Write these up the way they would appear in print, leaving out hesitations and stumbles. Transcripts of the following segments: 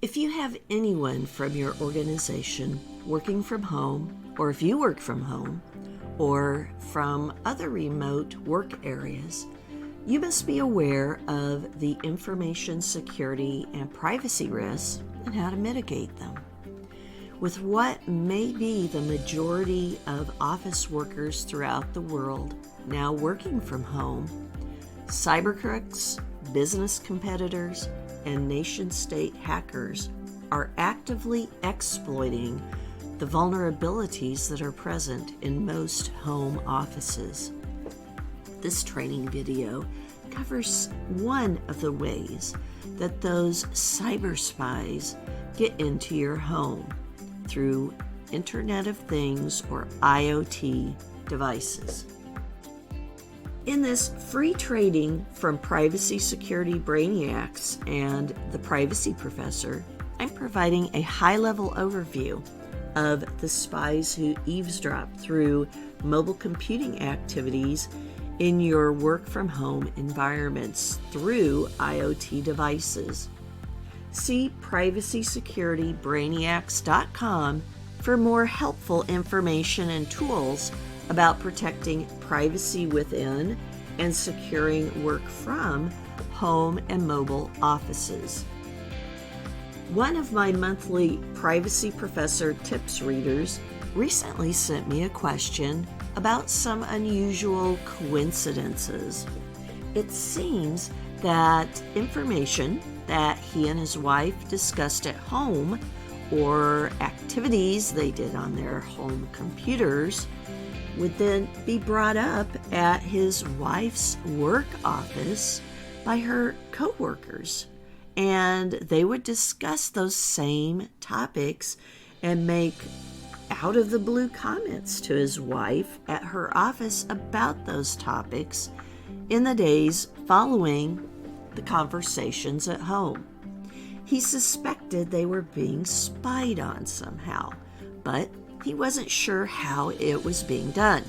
If you have anyone from your organization working from home, or if you work from home, or from other remote work areas, you must be aware of the information security and privacy risks and how to mitigate them. With what may be the majority of office workers throughout the world now working from home, cyber crooks, business competitors, and nation-state hackers are actively exploiting the vulnerabilities that are present in most home offices. This training video covers one of the ways that those cyber spies get into your home through Internet of Things or IoT devices. In this free training from Privacy Security Brainiacs and the Privacy Professor, I'm providing a high-level overview of the spies who eavesdrop through mobile computing activities in your work-from-home environments through IoT devices. See PrivacySecurityBrainiacs.com for more helpful information and tools about protecting privacy within and securing work from home and mobile offices. One of my monthly Privacy Professor Tips readers recently sent me a question about some unusual coincidences. It seems that information that he and his wife discussed at home or activities they did on their home computers would then be brought up at his wife's work office by her coworkers, and they would discuss those same topics and make out-of-the-blue comments to his wife at her office about those topics in the days following the conversations at home. He suspected they were being spied on somehow, but he wasn't sure how it was being done.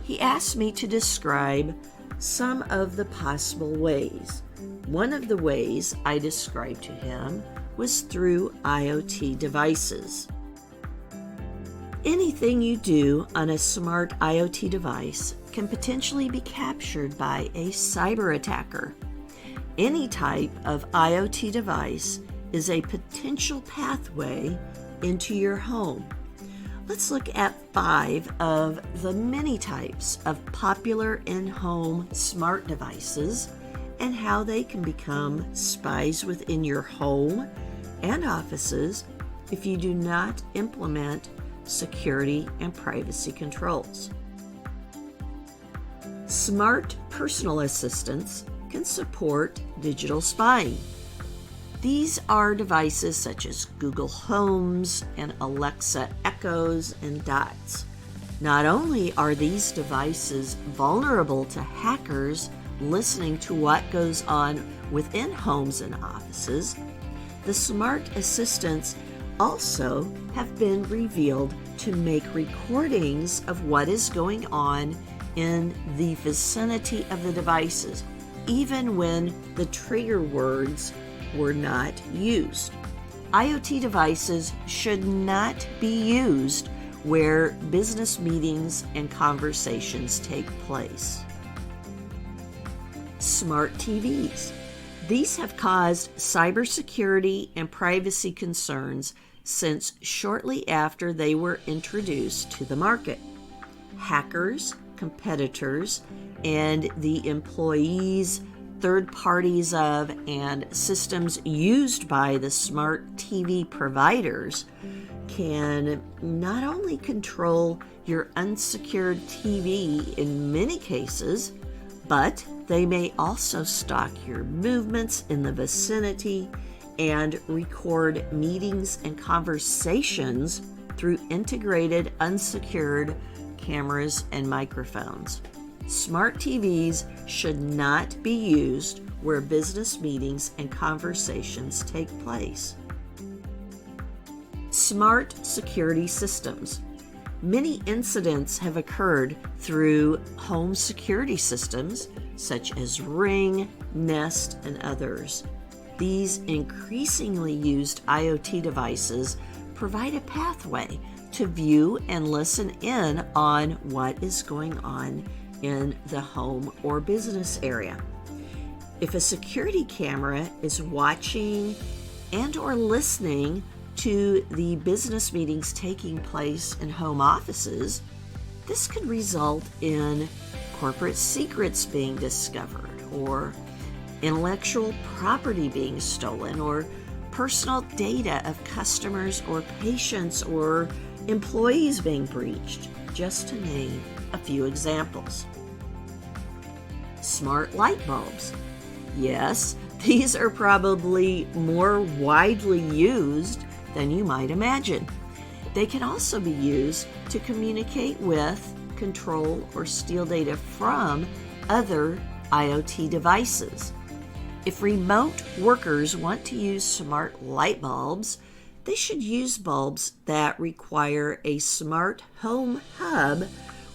He asked me to describe some of the possible ways. One of the ways I described to him was through IoT devices. Anything you do on a smart IoT device can potentially be captured by a cyber attacker. Any type of IoT device is a potential pathway into your home. Let's look at 5 of the many types of popular in-home smart devices and how they can become spies within your home and offices if you do not implement security and privacy controls. Smart personal assistants can support digital spying. These are devices such as Google Homes and Alexa Echoes and Dots. Not only are these devices vulnerable to hackers listening to what goes on within homes and offices, the smart assistants also have been revealed to make recordings of what is going on in the vicinity of the devices, even when the trigger words were not used. IoT devices should not be used where business meetings and conversations take place. Smart TVs. These have caused cybersecurity and privacy concerns since shortly after they were introduced to the market. Hackers, competitors, and the employees, third parties of, and systems used by the smart TV providers can not only control your unsecured TV in many cases, but they may also stalk your movements in the vicinity and record meetings and conversations through integrated unsecured cameras and microphones. Smart TVs should not be used where business meetings and conversations take place. Smart security systems. Many incidents have occurred through home security systems such as Ring, Nest, and others. These increasingly used IoT devices provide a pathway to view and listen in on what is going on in the home or business area. If a security camera is watching and or listening to the business meetings taking place in home offices, this could result in corporate secrets being discovered, or intellectual property being stolen, or personal data of customers or patients or employees being breached, just to name a few examples. Smart light bulbs. Yes, these are probably more widely used than you might imagine. They can also be used to communicate with, control, or steal data from other IoT devices. If remote workers want to use smart light bulbs, they should use bulbs that require a smart home hub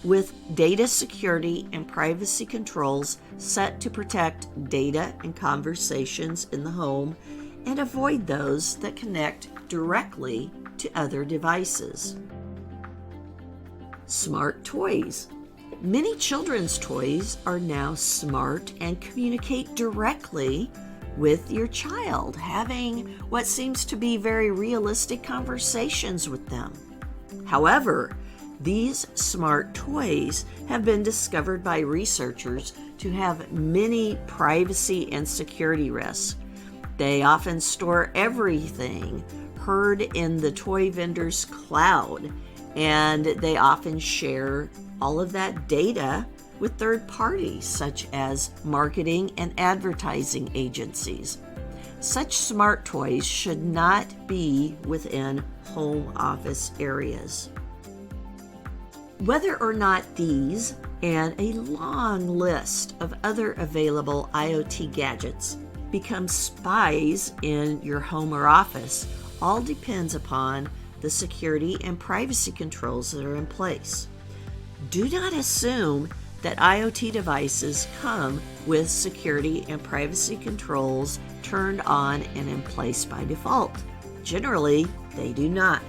with data security and privacy controls set to protect data and conversations in the home, and avoid those that connect directly to other devices. Smart toys. Many children's toys are now smart and communicate directly with your child, having what seems to be very realistic conversations with them. However, these smart toys have been discovered by researchers to have many privacy and security risks. They often store everything heard in the toy vendor's cloud, and they often share all of that data with third parties, such as marketing and advertising agencies. Such smart toys should not be within home office areas. Whether or not these and a long list of other available IoT gadgets become spies in your home or office all depends upon the security and privacy controls that are in place. Do not assume that IoT devices come with security and privacy controls turned on and in place by default. Generally, they do not.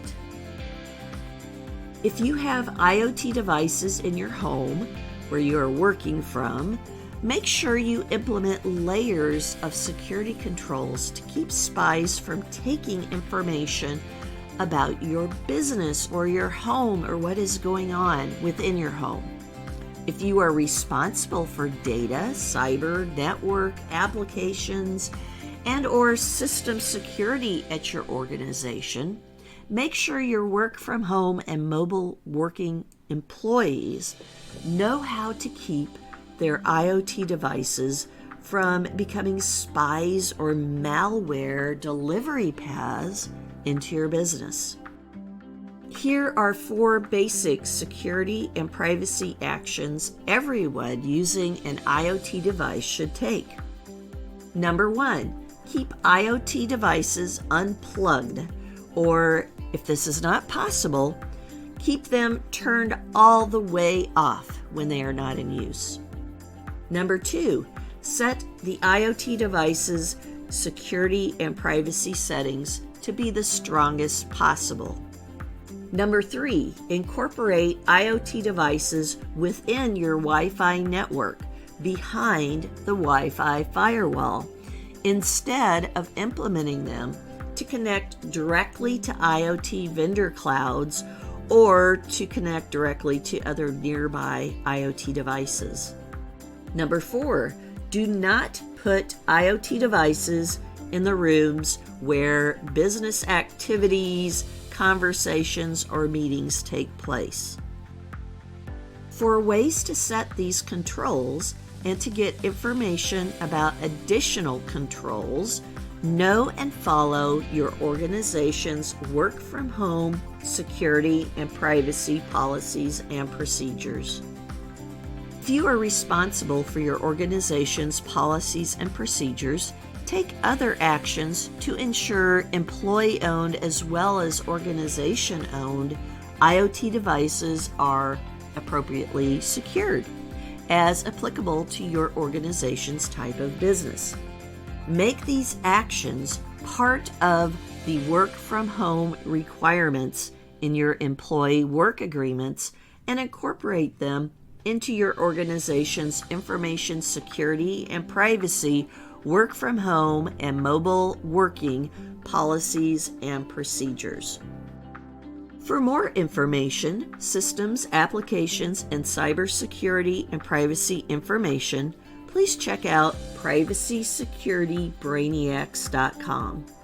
If you have IoT devices in your home where you are working from, make sure you implement layers of security controls to keep spies from taking information about your business or your home or what is going on within your home. If you are responsible for data, cyber, network, applications, and or system security at your organization, make sure your work from home and mobile working employees know how to keep their IoT devices from becoming spies or malware delivery paths into your business. Here are 4 basic security and privacy actions everyone using an IoT device should take. Number 1, keep IoT devices unplugged, or if this is not possible, keep them turned all the way off when they are not in use. Number 2, set the IoT device's security and privacy settings to be the strongest possible. Number 3, incorporate IoT devices within your Wi-Fi network behind the Wi-Fi firewall, instead of implementing them to connect directly to IoT vendor clouds or to connect directly to other nearby IoT devices. Number 4, do not put IoT devices in the rooms where business activities, conversations, or meetings take place. For ways to set these controls and to get information about additional controls, know and follow your organization's work from home security and privacy policies and procedures. If you are responsible for your organization's policies and procedures, take other actions to ensure employee-owned as well as organization-owned IoT devices are appropriately secured, as applicable to your organization's type of business. Make these actions part of the work from home requirements in your employee work agreements and incorporate them into your organization's information security and privacy, work from home, and mobile working policies and procedures. For more information, systems, applications, and cybersecurity and privacy information, please check out PrivacySecurityBrainiacs.com.